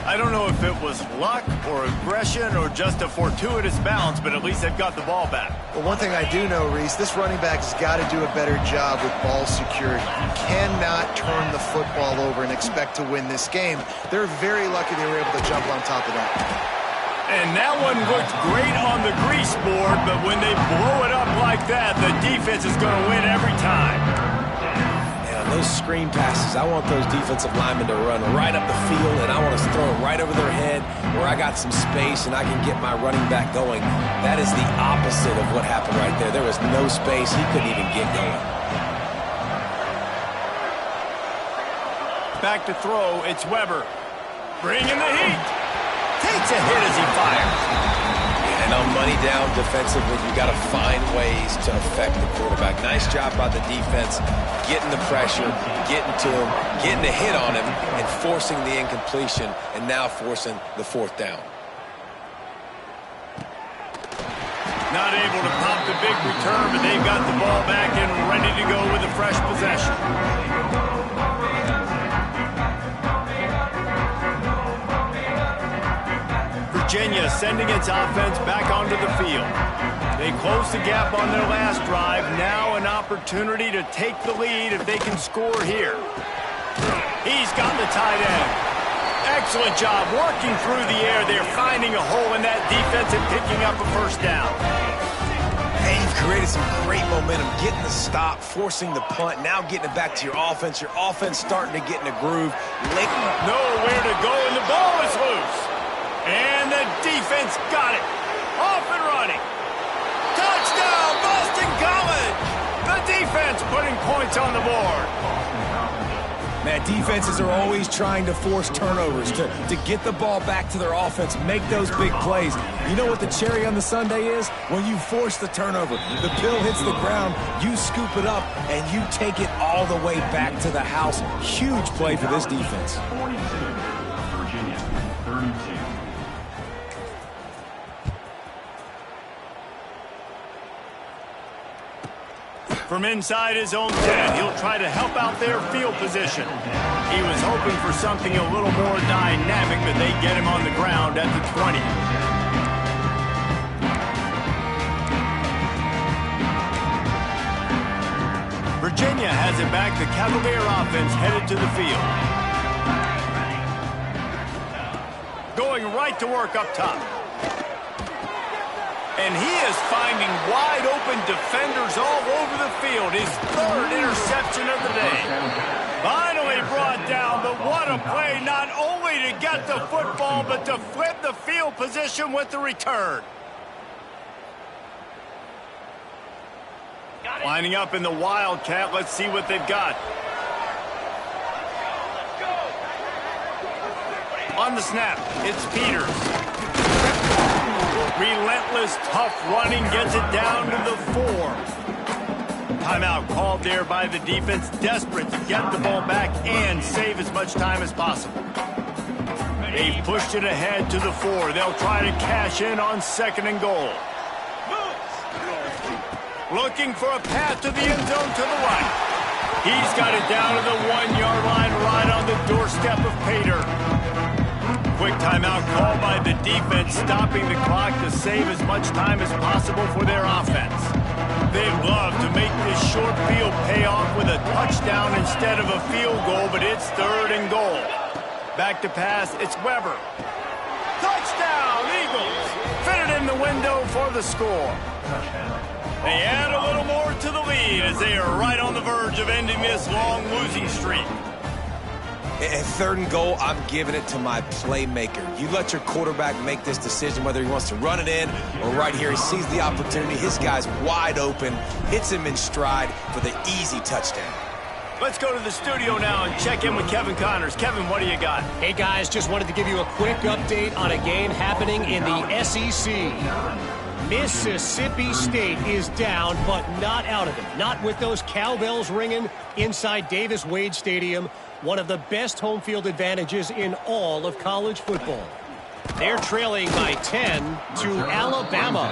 I don't know if it was luck or aggression or just a fortuitous bounce, but at least they've got the ball back. Well, one thing I do know, Reese, this running back has got to do a better job with ball security. You cannot turn the football over and expect to win this game. They're very lucky they were able to jump on top of that. And that one looked great on the grease board, but when they blow it up like that, the defense is going to win every time. Those screen passes, I want those defensive linemen to run right up the field, and I want to throw it right over their head where I got some space and I can get my running back going. That is the opposite of what happened right there. There was no space. He couldn't even get going. Back to throw, it's Weber. Bringing the heat. Takes a hit as he fires. And on money down defensively, you got to find ways to affect the quarterback. Nice job by the defense, getting the pressure, getting to him, getting a hit on him, and forcing the incompletion, and now forcing the fourth down. Not able to pop the big return, but they've got the ball back and ready to go with a fresh possession. Virginia sending its offense back onto the field. They close the gap on their last drive. Now an opportunity to take the lead if they can score here. He's got the tight end. Excellent job working through the air. They're finding a hole in that defense and picking up a first down. Hey, you've created some great momentum, getting the stop, forcing the punt, now getting it back to your offense. Your offense starting to get in a groove. Nowhere to go, and the ball is loose. And the defense got it. Off and running. Touchdown, Boston College! The defense putting points on the board. Man, defenses are always trying to force turnovers, to get the ball back to their offense, make those big plays. You know what the cherry on the sundae is? When you force the turnover, the pill hits the ground, you scoop it up, and you take it all the way back to the house. Huge play for this defense. 42, Virginia, 32. From inside his own 10, he'll try to help out their field position. He was hoping for something a little more dynamic, but they get him on the ground at the 20. Virginia has it back. The Cavalier offense headed to the field. Going right to work up top. And he is finding wide-open defenders all over the field. His third interception of the day. Finally brought down, but what a play, not only to get the football, but to flip the field position with the return. Lining up in the Wildcat, let's see what they've got. On the snap, it's Peters. Relentless, tough running gets it down to the 4. Timeout called there by the defense, desperate to get the ball back and save as much time as possible. They've pushed it ahead to the 4. They'll try to cash in on 2nd and goal. Looking for a path to the end zone to the right. He's got it down to the 1-yard line right on the doorstep of Pater. Quick timeout called by the defense, stopping the clock to save as much time as possible for their offense. They'd love to make this short field pay off with a touchdown instead of a field goal, but it's 3rd and goal. Back to pass, it's Weber. Touchdown, Eagles! Fitted in the window for the score. They add a little more to the lead as they are right on the verge of ending this long losing streak. At 3rd and goal, I'm giving it to my playmaker. You let your quarterback make this decision, whether he wants to run it in or right here. He sees the opportunity. His guy's wide open, hits him in stride for the easy touchdown. Let's go to the studio now and check in with Kevin Connors. Kevin, what do you got? Hey, guys, just wanted to give you a quick update on a game happening in the SEC. Mississippi State is down, but not out of it. Not with those cowbells ringing inside Davis-Wade Stadium, one of the best home field advantages in all of college football. They're trailing by 10 to Alabama.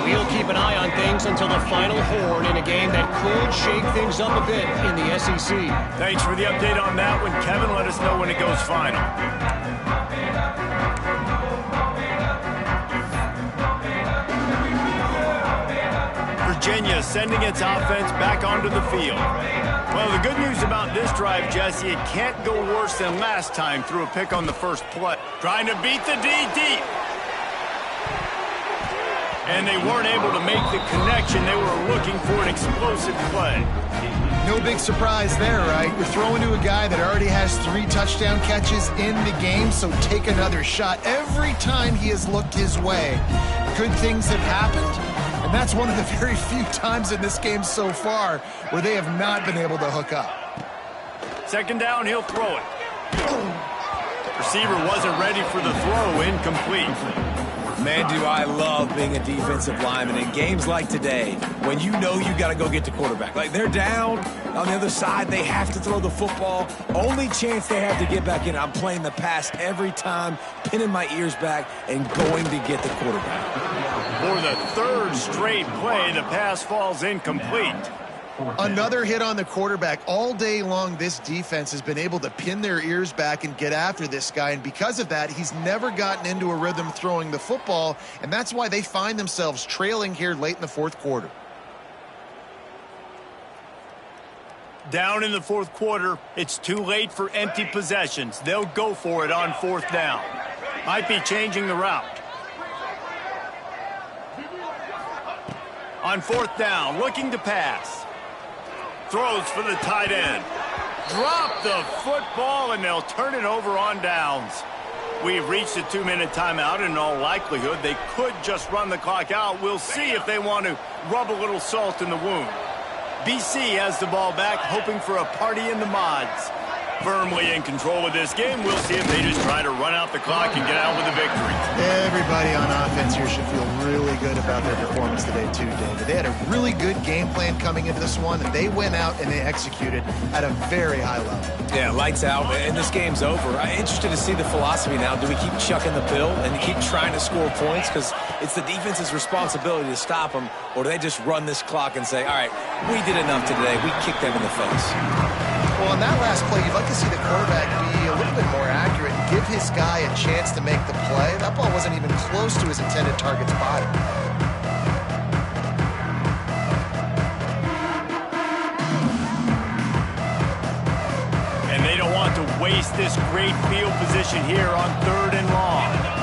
We'll keep an eye on things until the final horn in a game that could shake things up a bit in the SEC. Thanks for the update on that one, Kevin. Let us know when it goes final. Virginia sending its offense back onto the field. Well, the good news about this drive, Jesse, it can't go worse than last time through a pick on the first play. Trying to beat the D deep. And they weren't able to make the connection. They were looking for an explosive play. No big surprise there, right? You're throwing to a guy that already has 3 touchdown catches in the game, so take another shot. Every time he has looked his way, good things have happened. And that's one of the very few times in this game so far where they have not been able to hook up. 2nd down, he'll throw it. Receiver wasn't ready for the throw, incomplete. Man, do I love being a defensive lineman in games like today when you know you got to go get the quarterback. Like, they're down on the other side. They have to throw the football. Only chance they have to get back in. I'm playing the pass every time, pinning my ears back and going to get the quarterback. For the 3rd straight play, the pass falls incomplete. Another hit on the quarterback. All day long, this defense has been able to pin their ears back and get after this guy, and because of that, he's never gotten into a rhythm throwing the football, and that's why they find themselves trailing here late in the 4th quarter. Down in the 4th quarter, it's too late for empty possessions. They'll go for it on 4th down. Might be changing the route. On 4th down, looking to pass. Throws for the tight end. Drop the football, and they'll turn it over on downs. We've reached a 2-minute timeout, and in all likelihood, they could just run the clock out. We'll see if they want to rub a little salt in the wound. BC has the ball back, hoping for a party in the mods. Firmly in control of this game. We'll see if they just try to run out the clock and get out with a victory. Everybody on offense here should feel really good about their performance today too, David. They had a really good game plan coming into this one, and they went out and they executed at a very high level. Yeah, lights out, and this game's over. I'm interested to see the philosophy now. Do we keep chucking the pill and keep trying to score points? Because it's the defense's responsibility to stop them, or do they just run this clock and say, all right, we did enough today. We kicked them in the face. Well, on that last play, you'd like to see the quarterback be a little bit more accurate and give his guy a chance to make the play. That ball wasn't even close to his intended target's body. And they don't want to waste this great field position here on 3rd and long.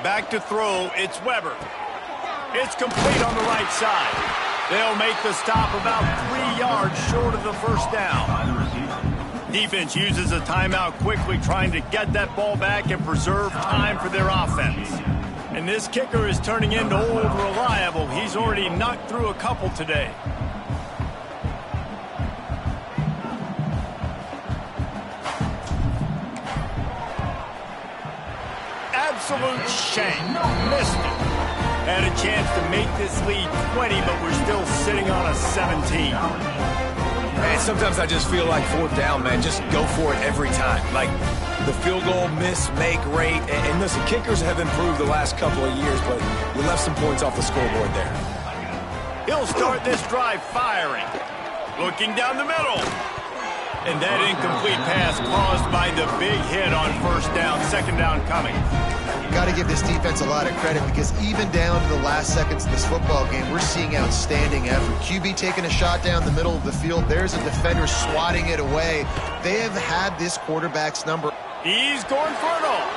Back to throw, it's Weber. It's complete on the right side. They'll make the stop about 3 yards short of the 1st down. Defense uses a timeout quickly, trying to get that ball back and preserve time for their offense. And this kicker is turning into old reliable. He's already knocked through a couple today. Absolute shame. Missed it. Had a chance to make this lead 20, but we're still sitting on a 17. Man, sometimes I just feel like 4th down, man. Just go for it every time. Like the field goal miss, make rate. And listen, kickers have improved the last couple of years, but you left some points off the scoreboard there. He'll start this drive firing. Looking down the middle. And that incomplete pass caused by the big hit on 1st down, 2nd down coming. Got to give this defense a lot of credit because even down to the last seconds of this football game, we're seeing outstanding effort. QB taking a shot down the middle of the field. There's a defender swatting it away. They have had this quarterback's number. He's going for it all.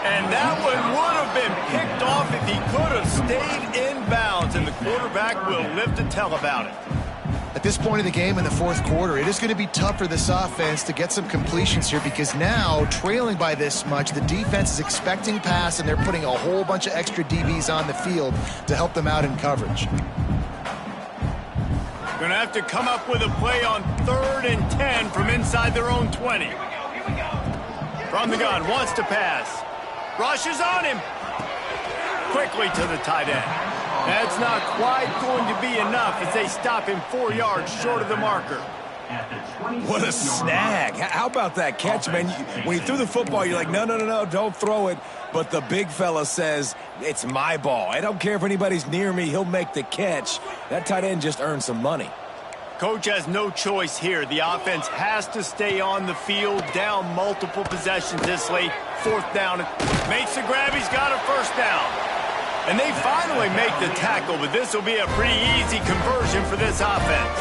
And that one would have been picked off if he could have stayed in bounds, and the quarterback will live to tell about it. At this point of the game in the fourth quarter, it is going to be tough for this offense to get some completions here because now, trailing by this much, the defense is expecting pass, and they're putting a whole bunch of extra DBs on the field to help them out in coverage. Going to have to come up with a play on 3rd and 10 from inside their own 20. From the gun, wants to pass. Rushes on him. Quickly to the tight end. That's not quite going to be enough as they stop him 4 yards short of the marker. What a snag. How about that catch, man? When he threw the football, you're like, no, don't throw it. But the big fella says, it's my ball. I don't care if anybody's near me. He'll make the catch. That tight end just earned some money. Coach has no choice here. The offense has to stay on the field, down multiple possessions this late. 4th down. Makes the grab. He's got a 1st down. And they finally make the tackle, but this will be a pretty easy conversion for this offense.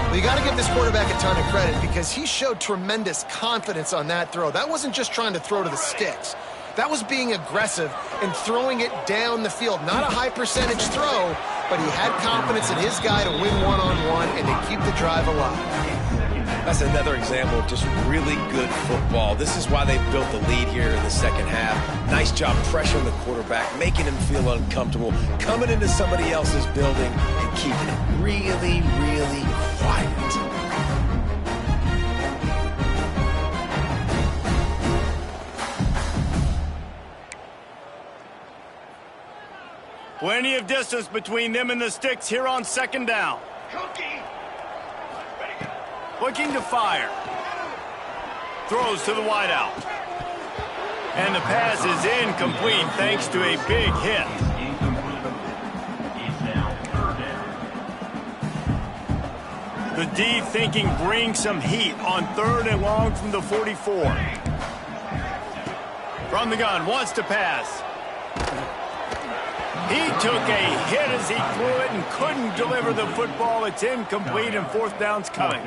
Well, you got to give this quarterback a ton of credit because he showed tremendous confidence on that throw. That wasn't just trying to throw to the sticks. That was being aggressive and throwing it down the field. Not a high percentage throw, but he had confidence in his guy to win one-on-one and to keep the drive alive. That's another example of just really good football. This is why they built the lead here in the second half. Nice job pressuring the quarterback, making him feel uncomfortable, coming into somebody else's building and keeping it really, really quiet. Plenty of distance between them and the sticks here on 2nd down. Looking to fire. Throws to the wideout. And the pass is incomplete thanks to a big hit. The D thinking bring some heat on 3rd and long from the 44. From the gun, wants to pass. He took a hit as he threw it and couldn't deliver the football. It's incomplete and 4th down's coming.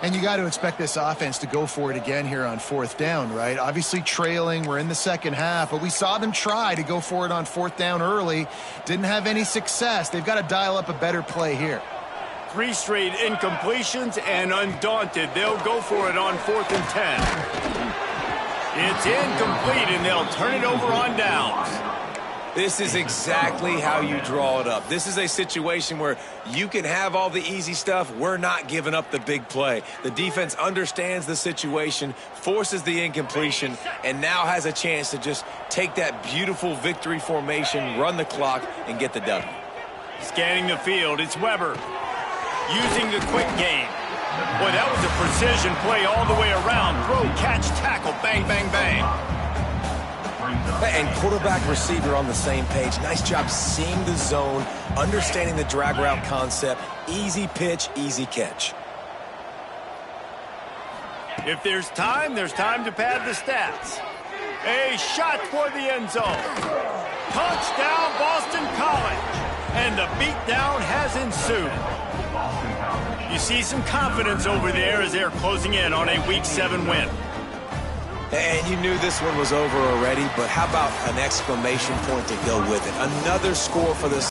And you got to expect this offense to go for it again here on 4th down, right? Obviously trailing, we're in the second half, but we saw them try to go for it on 4th down early. Didn't have any success. They've got to dial up a better play here. 3 straight incompletions, and undaunted, they'll go for it on 4th and 10. It's incomplete, and they'll turn it over on downs. This is exactly how you draw it up. This is a situation where you can have all the easy stuff. We're not giving up the big play. The defense understands the situation, forces the incompletion, and now has a chance to just take that beautiful victory formation, run the clock, and get the W. Scanning the field, it's Weber. Using the quick game. Boy, that was a precision play all the way around. Throw, catch, tackle, bang, bang, bang. And quarterback receiver on the same page. Nice job seeing the zone, understanding the drag route concept. Easy pitch, easy catch. If there's time to pad the stats. A shot toward the end zone. Touchdown, Boston College. And the beatdown has ensued. You see some confidence over there as they're closing in on a Week 7 win. And you knew this one was over already, but how about an exclamation point to go with it? Another score for this